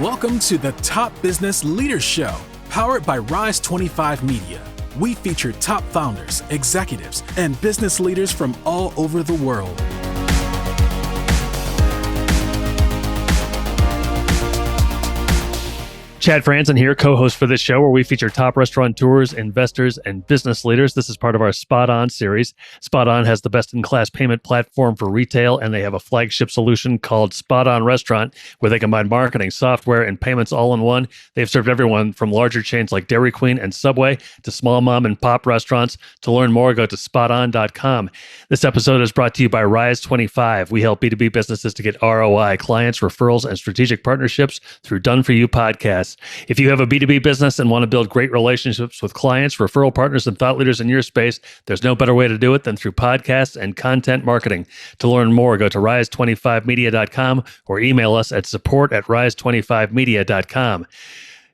Welcome to the Top Business Leaders Show, powered by Rise 25 Media. We feature top founders, executives, and business leaders from all over the world. Chad Franzen here, co-host for this show where we feature top restaurateurs, investors, and business leaders. This is part of our SpotOn series. SpotOn has the best-in-class payment platform for retail, and they have a flagship solution called SpotOn Restaurant, where they combine marketing, software, and payments all in one. They've served everyone from larger chains like Dairy Queen and Subway to small mom and pop restaurants. To learn more, go to SpotOn.com. This episode is brought to you by Rise 25. We help B2B businesses to get ROI, clients, referrals, and strategic partnerships through Done-For-You podcasts. If you have a B2B business and want to build great relationships with clients, referral partners, and thought leaders in your space, there's no better way to do it than through podcasts and content marketing. To learn more, go to rise25media.com or email us at support@rise25media.com.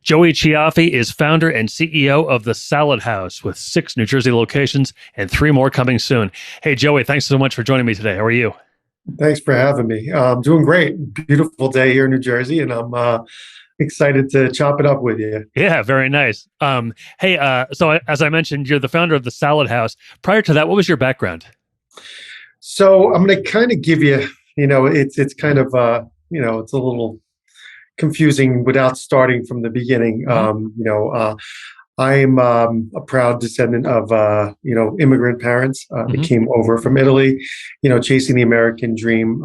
Joey Cioffi is founder and CEO of The Salad House with 6 New Jersey locations and 3 more coming soon. Hey, Joey, thanks so much for joining me today. How are you? Thanks for having me. I'm doing great. Beautiful day here in New Jersey, and I'm excited to chop it up with you. Yeah, very nice. So as I mentioned, you're the founder of The Salad House. Prior to that, what was your background? So I'm going to kind of give you, it's kind of, it's a little confusing without starting from the beginning. I'm a proud descendant of, immigrant parents. They came over from Italy, chasing the American dream.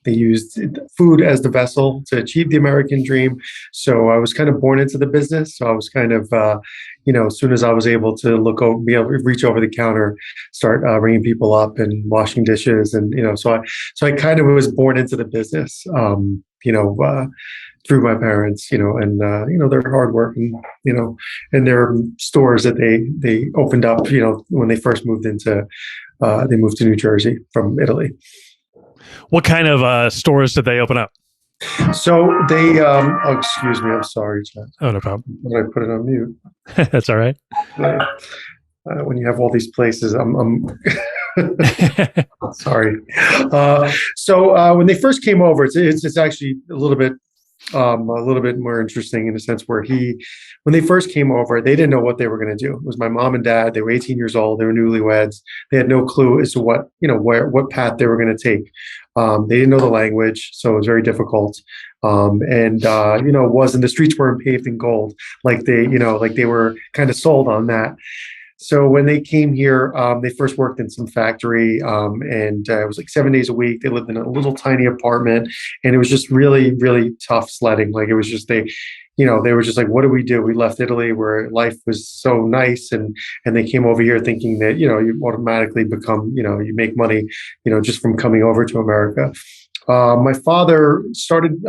They used food as the vessel to achieve the American dream. So I was kind of born into the business. So I was kind of, as soon as I was able to be able to reach over the counter, start ringing people up and washing dishes. And, so I kind of was born into the business, through my parents, and they're hardworking, and their stores that they opened up, when they first moved they moved to New Jersey from Italy. What kind of stores did they open up? So they, excuse me, I'm sorry, Chad. Oh, no problem. I put it on mute. That's all right. When you have all these places, I'm sorry. So when they first came over, it's actually a little bit more interesting in a sense where when they first came over, they didn't know what they were going to do. It was my mom and dad. They were 18 years old. They were newlyweds. They had no clue as to what path they were going to take. They didn't know the language, so it was very difficult. The streets weren't paved in gold like they were kind of sold on that. So when they came here, they first worked in some factory, and it was like 7 days a week. They lived in a little tiny apartment, and it was just really, really tough sledding. Like it was just they were just like, what do we do? We left Italy where life was so nice, and they came over here thinking that you automatically become you make money just from coming over to America. My father started.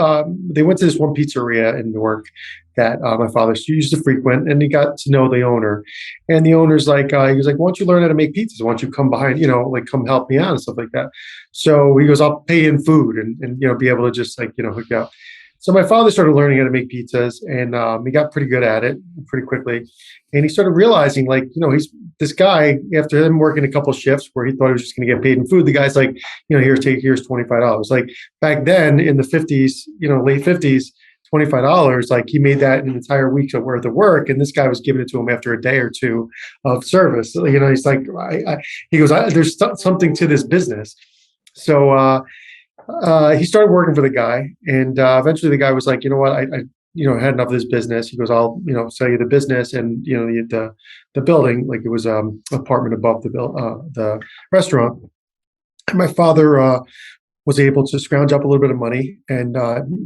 They went to this one pizzeria in Newark that my father used to frequent, and he got to know the owner. And the owner's like, he was like, "Why don't you learn how to make pizzas? Why don't you come behind, come help me out and stuff like that?" So he goes, "I'll pay in food and be able to just hook you up." So my father started learning how to make pizzas, and he got pretty good at it pretty quickly. And he started realizing, he's this guy, after him working a couple of shifts where he thought he was just going to get paid in food, the guy's like, here's $25. Like back then in the 50s, late 50s, $25, like he made that an entire week's worth of work. And this guy was giving it to him after a day or two of service. He's like, he goes, there's something to this business. So, he started working for the guy, and eventually the guy was like, "You know what? I had enough of this business." He goes, "I'll sell you the business and the building, like it was apartment above the restaurant." And my father was able to scrounge up a little bit of money and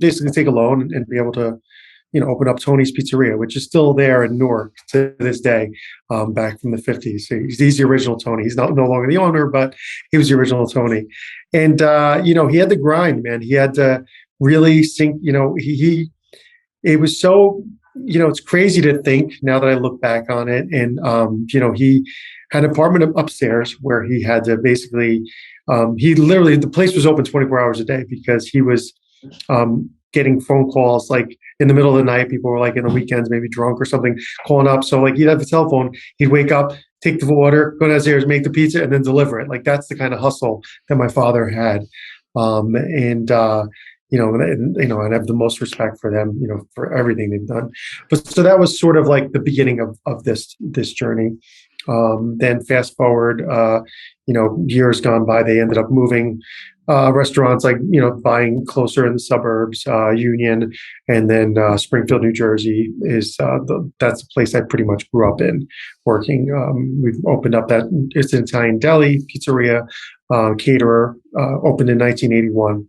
basically take a loan and be able to open up Tony's Pizzeria, which is still there in Newark to this day, back from the 50s. So he's the original Tony. He's no longer the owner, but he was the original Tony. And, he had to grind, man. He had to really sink, it was so, it's crazy to think now that I look back on it. And, he had an apartment upstairs where he had to basically, the place was open 24 hours a day because he was getting phone calls like in the middle of the night. People were like in the weekends, maybe drunk or something, calling up. So like he'd have a cell phone, he'd wake up, take the water, go downstairs, make the pizza, and then deliver it. Like that's the kind of hustle that my father had. and I have the most respect for them, for everything they've done. But so that was sort of like the beginning of this journey. Then fast forward, years gone by, they ended up moving restaurants, like, buying closer in the suburbs, Union, and then Springfield, New Jersey that's the place I pretty much grew up in working. We've opened up it's an Italian deli, pizzeria, caterer, opened in 1981.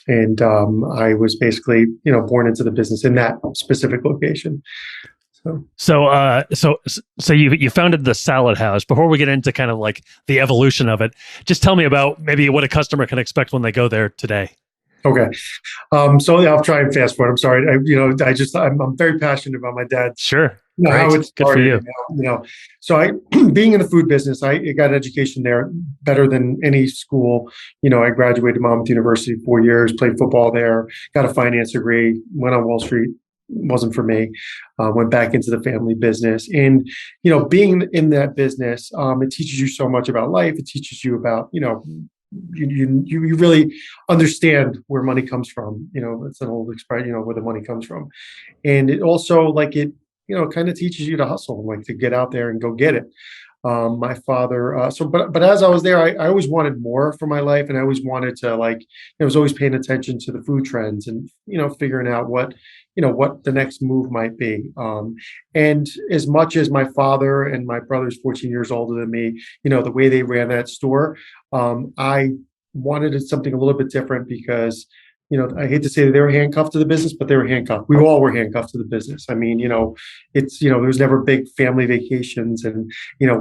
And I was basically, born into the business in that specific location. So you founded the Salad House. Before we get into kind of like the evolution of it, just tell me about maybe what a customer can expect when they go there today. Okay. So I'll try and fast forward. I'm sorry. I'm very passionate about my dad. Sure. How it started. Good for you. So being in the food business, I got an education there better than any school. I graduated Monmouth University 4 years, played football there, got a finance degree, went on Wall Street. Wasn't for me. Went back into the family business, and being in that business, it teaches you so much about life. It teaches you about you really understand where money comes from. It's an old expression, where the money comes from, and it also kind of teaches you to hustle, like to get out there and go get it. My father, but as I was there, I always wanted more for my life, and I always wanted to I was always paying attention to the food trends and figuring out what the next move might be. And as much as my father and my brother's 14 years older than me, the way they ran that store, I wanted something a little bit different because I hate to say that they were handcuffed to the business, but they were handcuffed. We all were handcuffed to the business. I mean, there was never big family vacations and,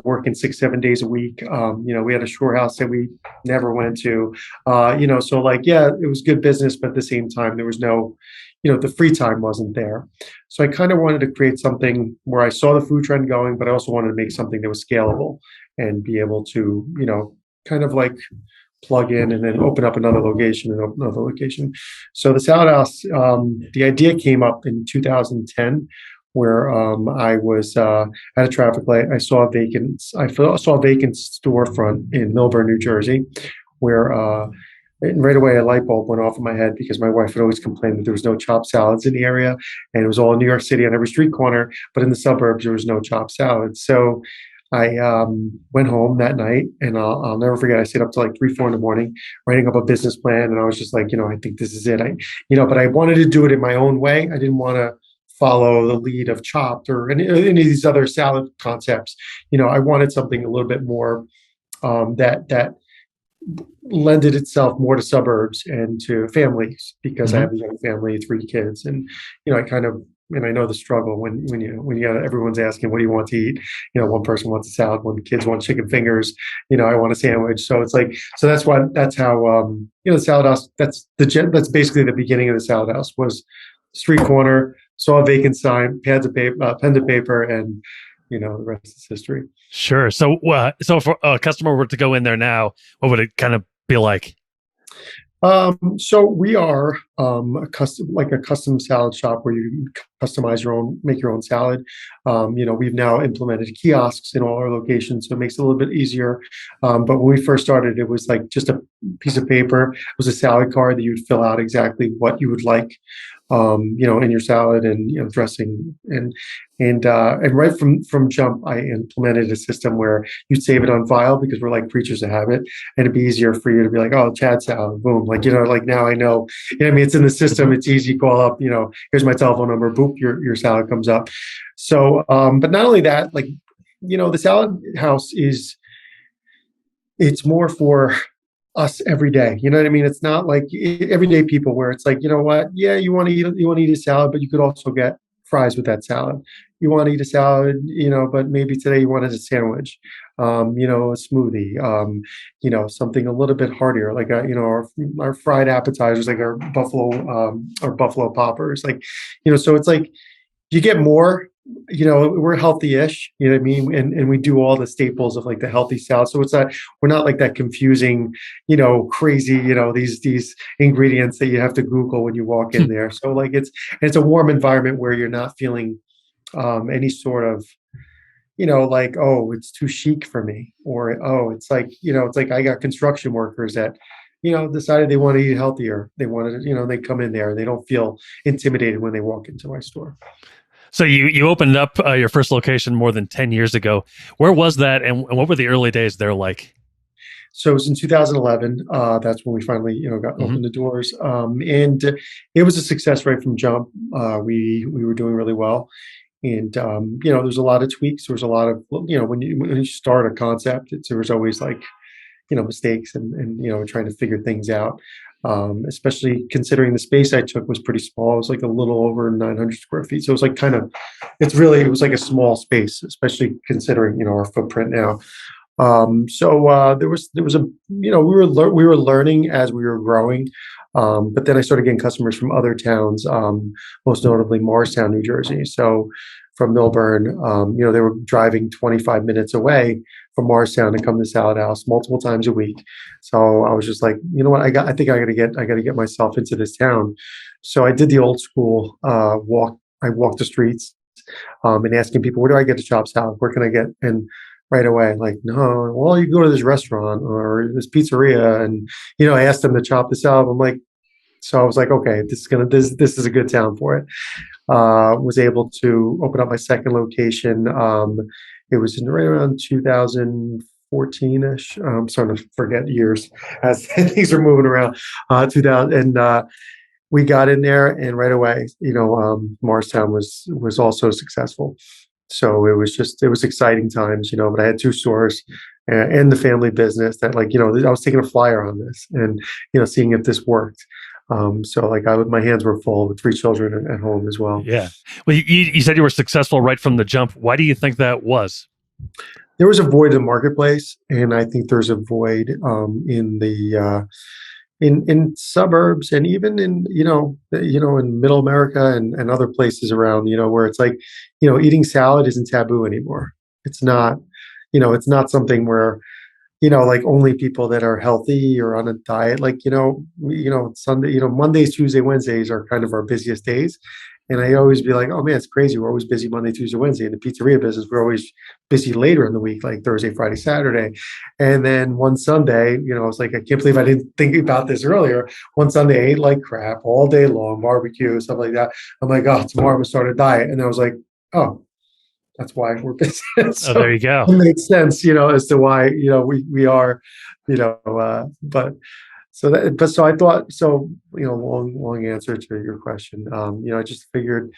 working 6-7 days a week. We had a shore house that we never went to, it was good business, but at the same time, there was no, the free time wasn't there. So I kind of wanted to create something where I saw the food trend going, but I also wanted to make something that was scalable and be able to, kind of like plug in and then open up another location and open another location. So the Salad House, the idea came up in 2010, where I was at a traffic light. I saw a vacant storefront in Millburn, New Jersey, where and right away a light bulb went off in my head because my wife would always complain that there was no chopped salads in the area, and it was all in New York City on every street corner, but in the suburbs there was no chopped salads. So I went home that night, and I'll never forget. I stayed up till like 3-4 in the morning writing up a business plan, and I was just like, I think this is it. But I wanted to do it in my own way. I didn't want to follow the lead of Chopped or any of these other salad concepts. I wanted something a little bit more that lended itself more to suburbs and to families because I have a young family, 3 kids, and I know the struggle when everyone's asking, what do you want to eat? One person wants a salad, one kids want chicken fingers, I want a sandwich. So it's that's how the Salad House, that's basically the beginning of the Salad House. Was street corner, saw a vacant sign, pen to paper, and the rest is history. Sure. So if a customer were to go in there now, what would it kind of be like? So we are a custom salad shop where you customize make your own salad. We've now implemented kiosks in all our locations, so it makes it a little bit easier. But when we first started, it was like just a piece of paper. It was a salad card that you'd fill out exactly what you would like, in your salad and dressing and right from jump, I implemented a system where you'd save it on file because we're like creatures of habit, and it'd be easier for you to be like, oh, Chad salad, boom, now I know. It's in the system. It's easy. Call up. Here's my telephone number. Boop, your salad comes up. So, but not only that, the Salad House it's more for us every day. You know what I mean? It's not like everyday people where it's like, what? Yeah, you want to eat a salad, but you could also get fries with that salad. You want to eat a salad, but maybe today you wanted a sandwich, a smoothie, something a little bit heartier, like our fried appetizers, like our buffalo poppers, so it's like you get more. We're healthy-ish, you know what I mean? And we do all the staples of like the healthy salad. So we're not like that confusing, crazy, these ingredients that you have to Google when you walk in there. So it's a warm environment where you're not feeling any sort of, oh, it's too chic for me, or, oh, it's like I got construction workers at decided they want to eat healthier. They wanted to, they come in there and they don't feel intimidated when they walk into my store. So you opened up your first location more than 10 years ago. Where was that, and what were the early days there like? So it was in 2011. That's when we finally, got Hmm. opened the doors, and it was a success right from jump. We were doing really well, and there's a lot of tweaks. There was a lot of, when you start a concept, there was always like, mistakes and trying to figure things out. Especially considering the space I took was pretty small. It was like a little over 900 square feet. So it was like it was like a small space, especially considering, our footprint now. There was a, we were learning as we were growing. But then I started getting customers from other towns, most notably Morristown, New Jersey. So from Millburn, they were driving 25 minutes away from Morristown to come to Salad House multiple times a week. So I was just like, you know what, I think I got to get myself into this town. So I did the old school walk. I walked the streets, and asking people, where do I get a chopped salad? Where can I get? And right away, like, no, well, you can go to this restaurant or this pizzeria, and I asked them to chop the salad. I'm like, so I was like, okay, this is a good town for it. Was able to open up my second location. It was in right around 2014-ish. I'm starting to forget years as things are moving around. 2000, and we got in there, and right away, Morristown was also successful. So it was exciting times, but I had two stores and the family business that, like, I was taking a flyer on this and, seeing if this worked. So like my hands were full with three children at home as well. Yeah. Well, you said you were successful right from the jump. Why do you think that was? There was a void in the marketplace, and I think there's a void in the in suburbs, and even in in middle America and other places around, where it's like, eating salad isn't taboo anymore. It's not, it's not something where, like only people that are healthy or on a diet, like, Sunday, Mondays, Tuesday, Wednesdays are kind of our busiest days. And I always be like, oh man, it's crazy. We're always busy Monday, Tuesday, Wednesday. In the pizzeria business, we're always busy later in the week, like Thursday, Friday, Saturday. And then one Sunday, it's like, I can't believe I didn't think about this earlier. One Sunday, I ate like crap all day long, barbecue, stuff like that. I'm like, oh, tomorrow I'm gonna start a diet. And I was like, oh, that's why we're busy. Oh, So there you go. it makes sense, as to why, we are, but so I thought, long answer to your question. I just figured,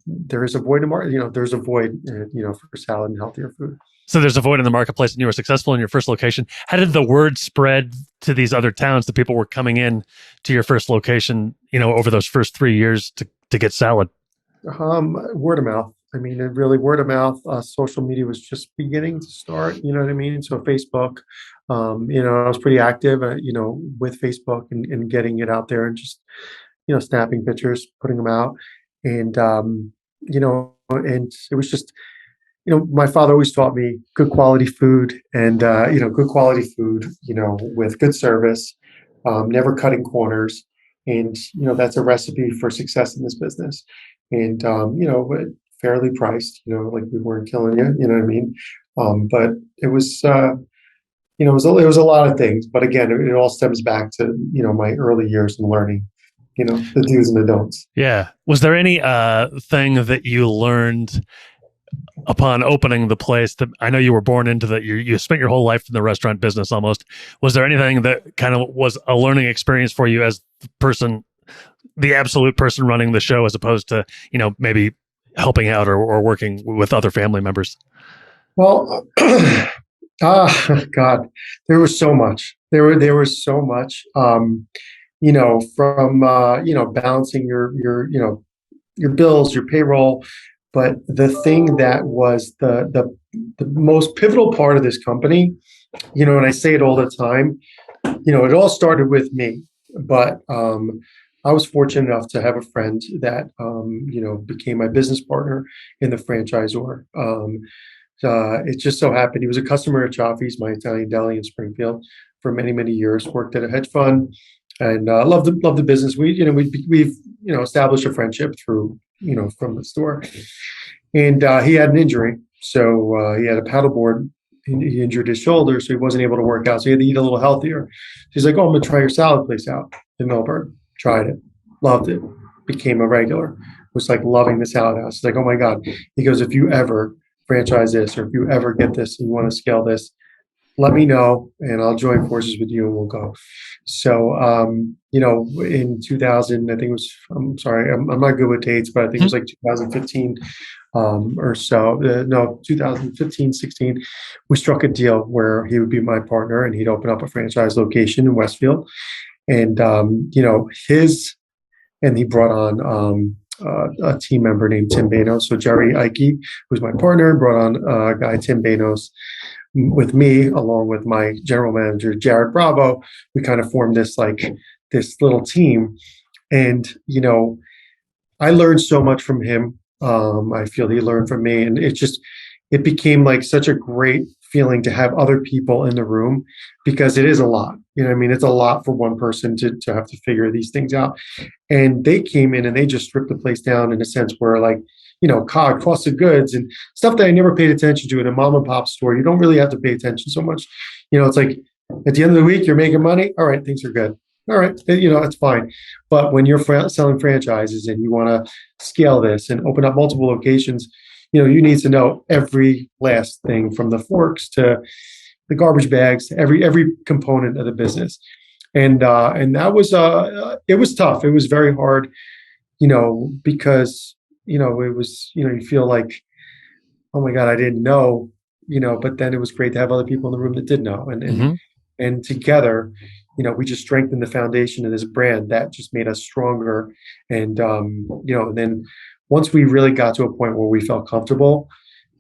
there is a void in market, there's a void, for salad and healthier food. So there's a void in the marketplace, and you were successful in your first location. How did the word spread to these other towns? The people were coming in to your first location, over those first 3 years to get salad. Word of mouth. I mean, it really word of mouth. Social media was just beginning to start. You know what I mean? So Facebook, I was pretty active, with Facebook and getting it out there and just, snapping pictures, putting them out, and and it was just, my father always taught me good quality food and good quality food, with good service, never cutting corners, and that's a recipe for success in this business, and but fairly priced, like we weren't killing you, you know what I mean? But it was, it was a lot of things. But again, it all stems back to, my early years in learning, the do's and the don'ts. Yeah. Was there any thing that you learned upon opening the place? That I know you were born into that. You spent your whole life in the restaurant business almost. Was there anything that kind of was a learning experience for you as the absolute person running the show, as opposed to, maybe helping out or working with other family members? Well, God, there was so much. There was so much. From balancing your bills, your payroll. But the thing that was the most pivotal part of this company, and I say it all the time, it all started with me. But I was fortunate enough to have a friend that, became my business partner in the franchisor. It just so happened he was a customer at Cioffi's, my Italian deli in Springfield, for many, many years. Worked at a hedge fund, and loved the business. We've established a friendship through, from the store, and he had an injury, so he had a paddleboard he injured his shoulder, so he wasn't able to work out. So he had to eat a little healthier. He's like, "Oh, I'm gonna try your salad place out in Melbourne." Tried it, loved it, became a regular. Was like loving the salad house. He's like, "Oh my God." He goes, "If you ever franchise this, or if you ever get this and you want to scale this, let me know and I'll join forces with you and we'll go." So, in 2000, I think it was, I'm sorry, I'm not good with dates, but I think it was like 2015 or so. No, 2015, 16, we struck a deal where he would be my partner and he'd open up a franchise location in Westfield. And, and he brought on a team member named Tim Banos. So Jerry Ike, who's my partner, brought on a guy, Tim Banos, with me, along with my general manager, Jared Bravo. We kind of formed this little team. And, I learned so much from him. I feel he learned from me. And it became like such a great feeling to have other people in the room, because it is a lot. It's a lot for one person to have to figure these things out. And they came in and they just stripped the place down in a sense where cost of goods and stuff that I never paid attention to in a mom and pop store. You don't really have to pay attention so much. It's like at the end of the week, you're making money. All right, things are good. All right, it's fine. But when you're selling franchises and you want to scale this and open up multiple locations, you need to know every last thing, from the forks to the garbage bags, to every component of the business. And that was it was tough. It was very hard, because it was, you feel like, oh my God, I didn't know, but then it was great to have other people in the room that did know. And together, we just strengthened the foundation of this brand that just made us stronger. And, and then once we really got to a point where we felt comfortable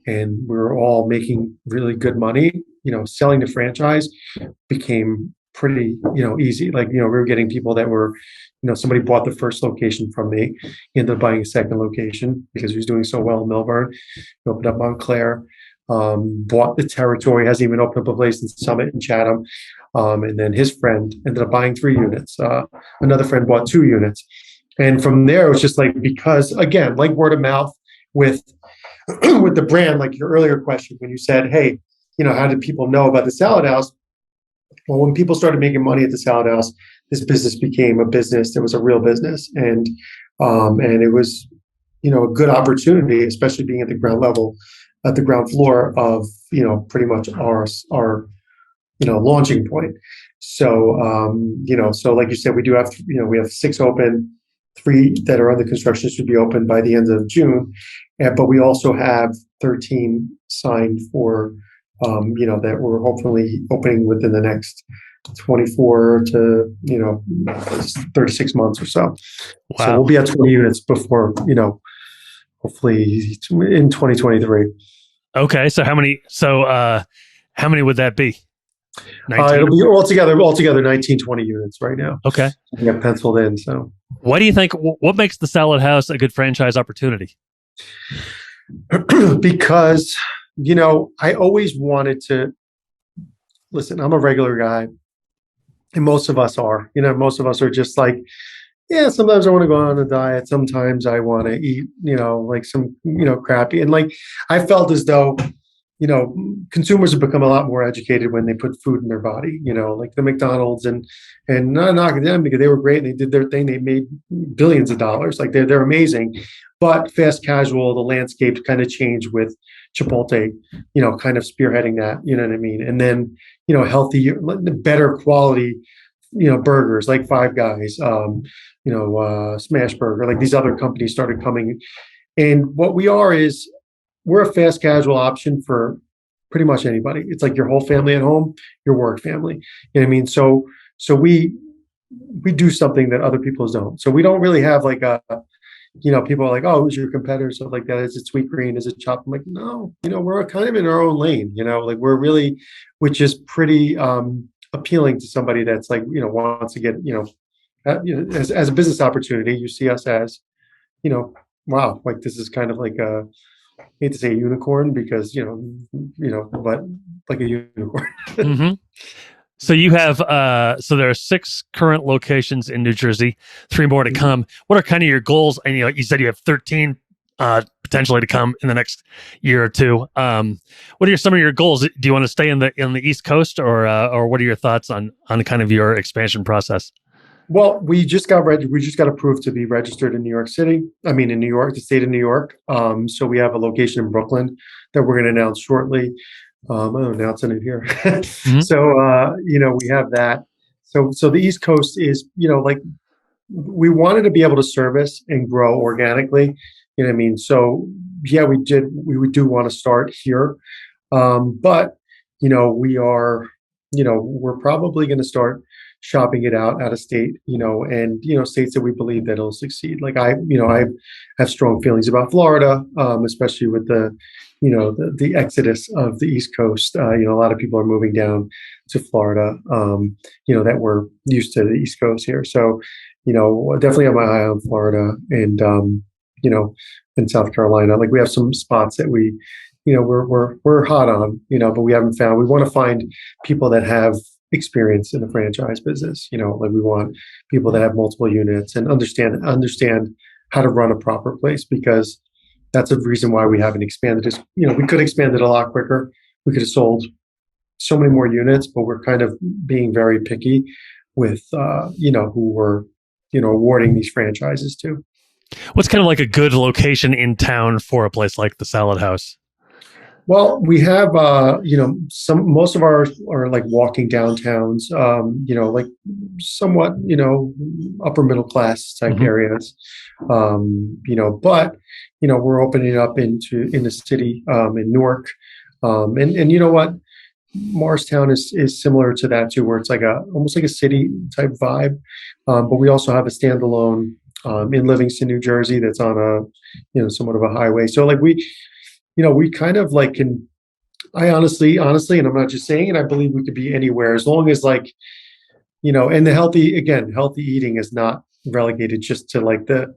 and we were all making really good money, selling the franchise became pretty, easy. Like, we were getting people that were, somebody bought the first location from me. He ended up buying a second location because he was doing so well in Melbourne. He opened up Montclair, bought the territory, hasn't even opened up a place in Summit and Chatham. And then his friend ended up buying 3 units. Another friend bought 2 units. And from there, it was just like, because again, like word of mouth with the brand, like your earlier question, when you said, hey, how did people know about the salad house? Well, when people started making money at the salad house, this business became a business. It was a real business. And it was, a good opportunity, especially being at the ground level, at the ground floor of, pretty much our launching point. So, so like you said, we do have, we have 6 open, 3 that are under construction, should be open by the end of June. But we also have 13 signed for, that we're hopefully opening within the next 24 to, 36 months or so. Wow. So we'll be at 20 units before, hopefully in 2023. Okay. So how many would that be? It'll be altogether 19, 20 units right now. Okay. We have penciled in. So what do you think, what makes the Salad House a good franchise opportunity? Because, I always wanted to listen. I'm a regular guy, and most of us are, most of us are just like, yeah, sometimes I want to go on a diet. Sometimes I want to eat, like some, crappy. And like, I felt as though, consumers have become a lot more educated when they put food in their body, like the McDonald's and not knocking them because they were great and they did their thing. They made billions of dollars. Like they're amazing, but fast casual, the landscape kind of changed with Chipotle, kind of spearheading that, you know what I mean? And then, healthy, better quality, burgers like Five Guys, Smash Burger, like these other companies started coming. And what we are is, we're a fast casual option for pretty much anybody. It's like your whole family at home, your work family. You know what I mean? So we do something that other people don't. So we don't really have like people are like, oh, who's your competitor? Stuff like that. Is it Sweetgreen? Is it Chop? I'm like, no, we're kind of in our own lane, like we're really, which is pretty appealing to somebody that's like, wants to get, as a business opportunity, you see us as, wow, like this is kind of like I hate to say unicorn because, but like a unicorn. Mm-hmm. So you have, so there are 6 current locations in New Jersey, 3 more to come. What are kind of your goals? And you said you have 13 potentially to come in the next year or two. What are some of your goals? Do you want to stay in the East Coast, or what are your thoughts on kind of your expansion process? Well, we just got approved to be registered in New York City. I mean, in New York, the state of New York. So we have a location in Brooklyn that we're going to announce shortly. I'm announcing it here. Mm-hmm. So, we have that. So the East Coast is, like we wanted to be able to service and grow organically. You know what I mean? So yeah, we do want to start here. But, we're probably going to start shopping it out of state, and, states that we believe that it'll succeed. Like I have strong feelings about Florida, especially with the exodus of the East Coast. A lot of people are moving down to Florida, that were used to the East Coast here. So, definitely have my eye on Florida and, in South Carolina. Like we have some spots that we're hot on, but we haven't found. We want to find people that have experience in the franchise business. Like we want people that have multiple units and understand how to run a proper place, because that's a reason why we haven't expanded. We could expand it a lot quicker. We could have sold so many more units, but we're kind of being very picky with, who we're, awarding these franchises to. What's kind of like a good location in town for a place like the Salad House? Well, we have, most of ours are like walking downtowns, like somewhat, upper middle class type areas, but, we're opening up in the city, in Newark. And you know what? Morristown is similar to that too, where it's like almost like a city type vibe. But we also have a standalone, in Livingston, New Jersey, that's on somewhat of a highway. So like we kind of like I honestly, and I'm not just saying it, I believe we could be anywhere as long as and the healthy eating is not relegated just to like the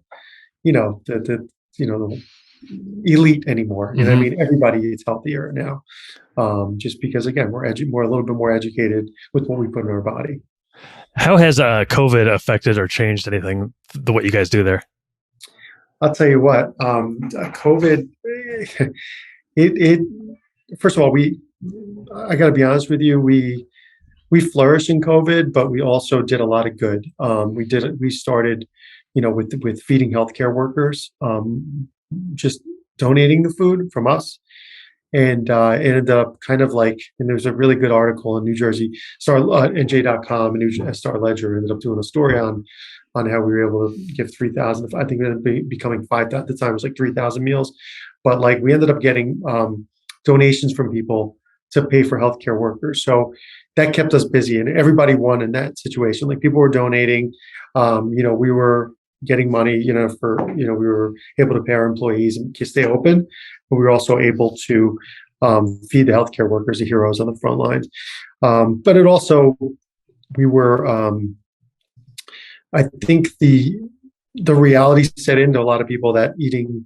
elite anymore. You know what I mean? Everybody eats healthier now. Just because again, we're a little bit more educated with what we put in our body. How has COVID affected or changed anything, what you guys do there? I'll tell you what, COVID, it first of all, I got to be honest with you, we flourished in COVID, but we also did a lot of good. We started, with feeding healthcare workers, just donating the food from us. And it ended up kind of like, and there's a really good article in New Jersey, NJ.com and Star Ledger ended up doing a story on how we were able to give 3,000. I think it ended up becoming 5,000 at the time. It was like 3,000 meals, but like we ended up getting donations from people to pay for healthcare workers. So that kept us busy, and everybody won in that situation. Like people were donating, we were getting money, we were able to pay our employees and stay open, but we were also able to feed the healthcare workers, the heroes on the front lines. But it also, we were, I think the reality set into a lot of people that eating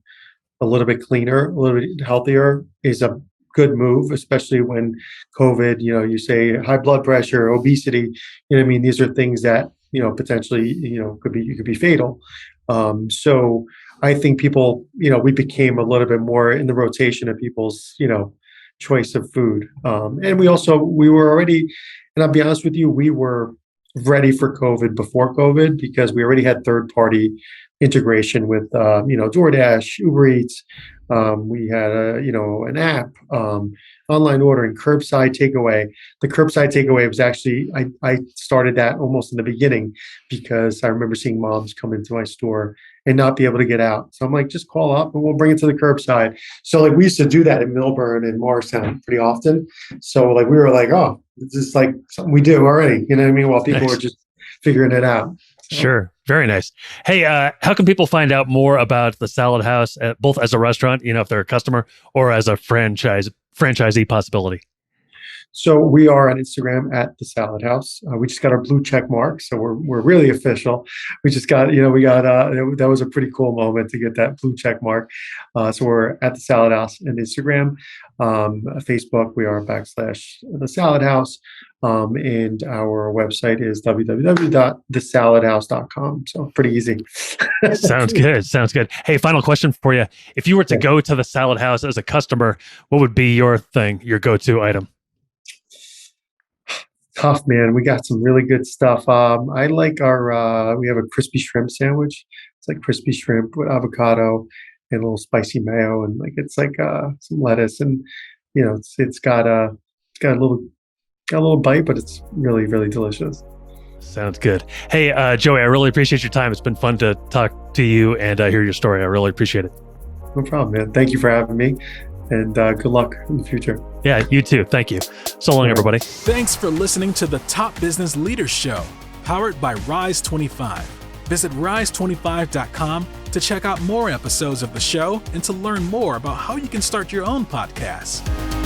a little bit cleaner, a little bit healthier is a good move, especially when COVID, you say high blood pressure, obesity, these are things that, potentially, could be fatal. So I think people, we became a little bit more in the rotation of people's, choice of food. And we were already, and I'll be honest with you, we were ready for COVID before COVID, because we already had third party integration with, DoorDash, Uber Eats. We had an app, online ordering, curbside takeaway. The curbside takeaway was actually, I started that almost in the beginning, because I remember seeing moms come into my store and not be able to get out. So I'm like, just call up and we'll bring it to the curbside. So like we used to do that in Millburn and Morristown pretty often. So like we were like, oh, this is like something we do already, while people were just figuring it out. So. Sure. Very nice. Hey, how can people find out more about the Salad House, both as a restaurant, if they're a customer, or as a franchisee possibility? So we are on Instagram at the Salad House. We just got our blue check mark, so we're really official. We just got, that was a pretty cool moment to get that blue check mark. So we're at the Salad House on Instagram, Facebook. We are / the Salad House. And our website is www.thesaladhouse.com. So pretty easy. Sounds good. Sounds good. Hey, final question for you. If you were to go to the Salad House as a customer, what would be your go-to item? Tough, man. We got some really good stuff. I like we have a crispy shrimp sandwich. It's like crispy shrimp with avocado and a little spicy mayo, and it's like some lettuce, and it's got a little bite, but it's really, really delicious. Sounds good. Hey, Joey, I really appreciate your time. It's been fun to talk to you and hear your story. I really appreciate it. No problem, man. Thank you for having me, and good luck in the future. Yeah, you too. Thank you. So long, everybody. Thanks for listening to the Top Business Leaders Show, powered by Rise 25. Visit rise25.com to check out more episodes of the show and to learn more about how you can start your own podcast.